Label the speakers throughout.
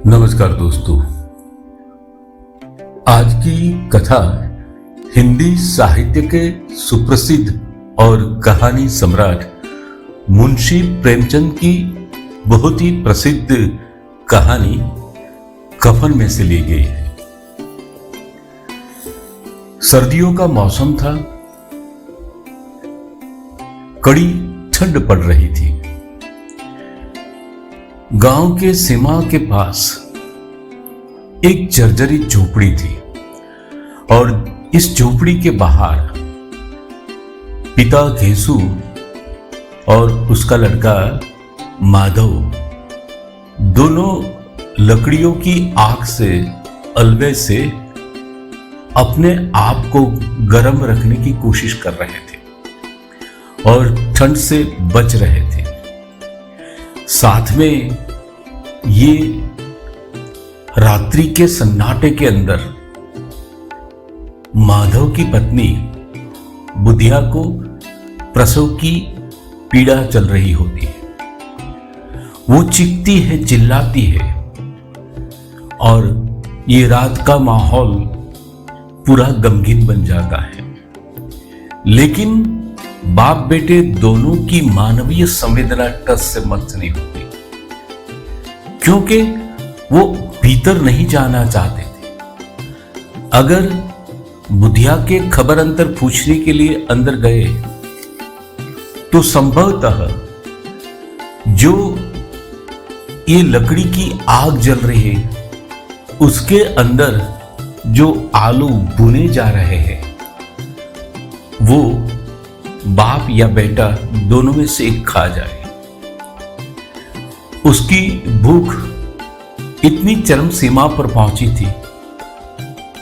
Speaker 1: नमस्कार दोस्तों, आज की कथा हिंदी साहित्य के सुप्रसिद्ध और कहानी सम्राट मुंशी प्रेमचंद की बहुत ही प्रसिद्ध कहानी कफन में से ली गई है। सर्दियों का मौसम था, कड़ी ठंड पड़ रही थी। गांव के सीमा के पास एक जर्जरी झोपड़ी थी और इस झोपड़ी के बाहर पिता घेसू और उसका लड़का माधव दोनों लकड़ियों की आग से अलवे से अपने आप को गर्म रखने की कोशिश कर रहे थे और ठंड से बच रहे थे। साथ में ये रात्रि के सन्नाटे के अंदर माधव की पत्नी बुधिया को प्रसव की पीड़ा चल रही होती है। वो चीखती है, चिल्लाती है और ये रात का माहौल पूरा गमगीन बन जाता है। लेकिन बाप बेटे दोनों की मानवीय संवेदना टस से मत नहीं होती, क्योंकि वो भीतर नहीं जाना चाहते थे। अगर बुधिया के खबर अंतर पूछने के लिए अंदर गए तो संभवतः जो ये लकड़ी की आग जल रही है उसके अंदर जो आलू भुने जा रहे हैं वो बाप या बेटा दोनों में से एक खा जाए। उसकी भूख इतनी चरम सीमा पर पहुंची थी,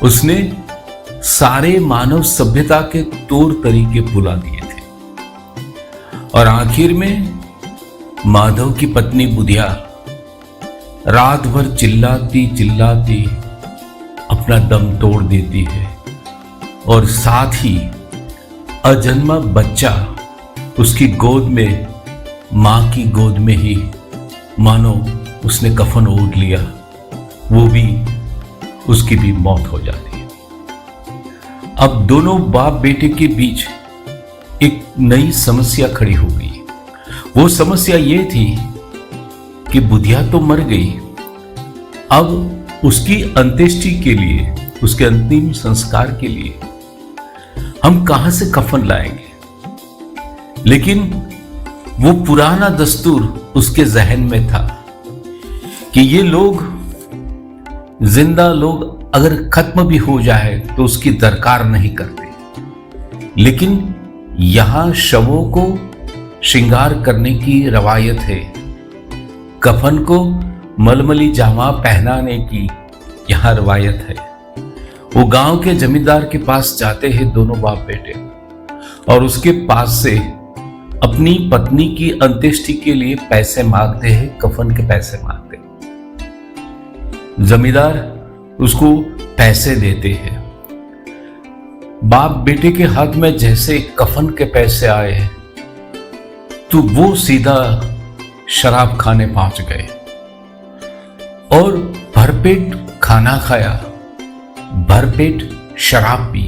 Speaker 1: उसने सारे मानव सभ्यता के तौर तरीके भुला दिए थे। और आखिर में माधव की पत्नी बुधिया रात भर चिल्लाती चिल्लाती अपना दम तोड़ देती है और साथ ही अजन्मा बच्चा उसकी गोद में, मां की गोद में ही मानो उसने कफन ओढ़ लिया, वो भी उसकी भी मौत हो जाती है। अब दोनों बाप बेटे के बीच एक नई समस्या खड़ी हो गई। वो समस्या ये थी कि बुधिया तो मर गई, अब उसकी अंत्येष्टि के लिए, उसके अंतिम संस्कार के लिए हम कहां से कफन लाएंगे। लेकिन वो पुराना दस्तूर उसके जहन में था कि ये लोग, जिंदा लोग अगर खत्म भी हो जाए तो उसकी दरकार नहीं करते, लेकिन यहां शवों को श्रृंगार करने की रवायत है। कफन को मलमली जामा पहनाने की यहां रवायत है। वो गांव के जमींदार के पास जाते हैं दोनों बाप बेटे और उसके पास से अपनी पत्नी की अंत्येष्टि के लिए पैसे मांगते हैं, कफन के पैसे मांगते हैं। जमींदार उसको पैसे देते हैं। बाप बेटे के हाथ में जैसे कफन के पैसे आए तो वो सीधा शराब खाने पहुंच गए और भरपेट खाना खाया, भरपेट शराब पी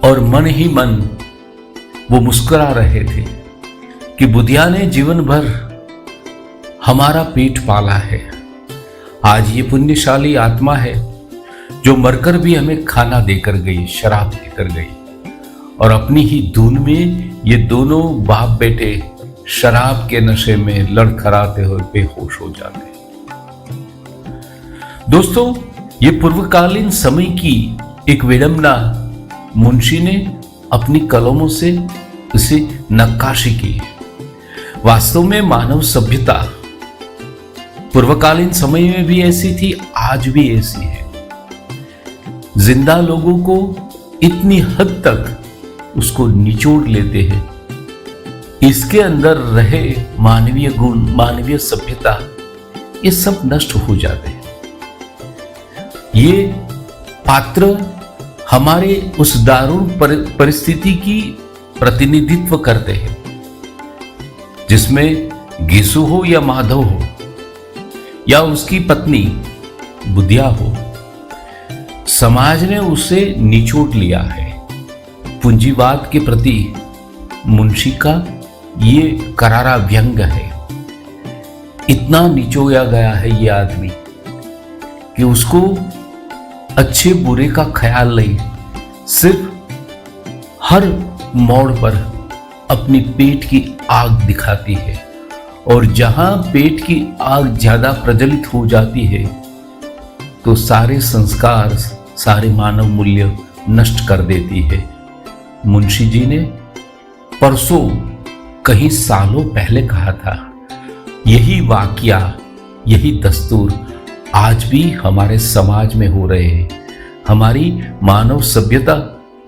Speaker 1: और मन ही मन वो मुस्कुरा रहे थे कि बुधिया ने जीवन भर हमारा पेट पाला है। आज ये पुण्यशाली आत्मा है जो मरकर भी हमें खाना देकर गई, शराब देकर गई, और अपनी ही धुन में ये दोनों बाप बेटे शराब के नशे में लड़खड़ाते हुए बेहोश हो जाते। दोस्तों, ये पूर्वकालीन समय की एक विडंबना मुंशी ने अपनी कलमों से इसे नक्काशी की है। वास्तव में मानव सभ्यता पूर्वकालीन समय में भी ऐसी थी, आज भी ऐसी है। जिंदा लोगों को इतनी हद तक उसको निचोड़ लेते हैं, इसके अंदर रहे मानवीय गुण, मानवीय सभ्यता, ये सब नष्ट हो जाते हैं। ये पात्र हमारे उस दारुण परिस्थिति की प्रतिनिधित्व करते हैं जिसमें घेसू हो या माधव हो, या उसकी पत्नी बुधिया हो, समाज ने उसे निचोड़ लिया है। पूंजीवाद के प्रति मुंशी का ये करारा व्यंग है। इतना निचोड़ा गया है ये आदमी कि उसको अच्छे बुरे का ख्याल नहीं, सिर्फ हर मोड़ पर अपनी पेट की आग दिखाती है, और जहां पेट की आग ज्यादा प्रज्वलित हो जाती है तो सारे संस्कार, सारे मानव मूल्य नष्ट कर देती है। मुंशी जी ने परसों कहीं सालों पहले कहा था, यही वाकया, यही दस्तूर आज भी हमारे समाज में हो रहे हैं। हमारी मानव सभ्यता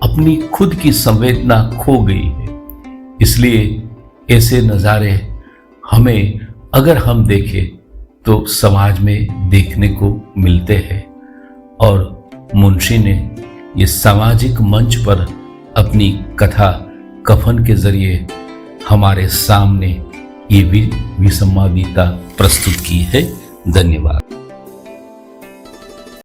Speaker 1: अपनी खुद की संवेदना खो गई है। इसलिए ऐसे नज़ारे हमें, अगर हम देखें तो समाज में देखने को मिलते हैं। और मुंशी ने ये सामाजिक मंच पर अपनी कथा कफन के जरिए हमारे सामने ये भी विसंवादिता प्रस्तुत की है। धन्यवाद।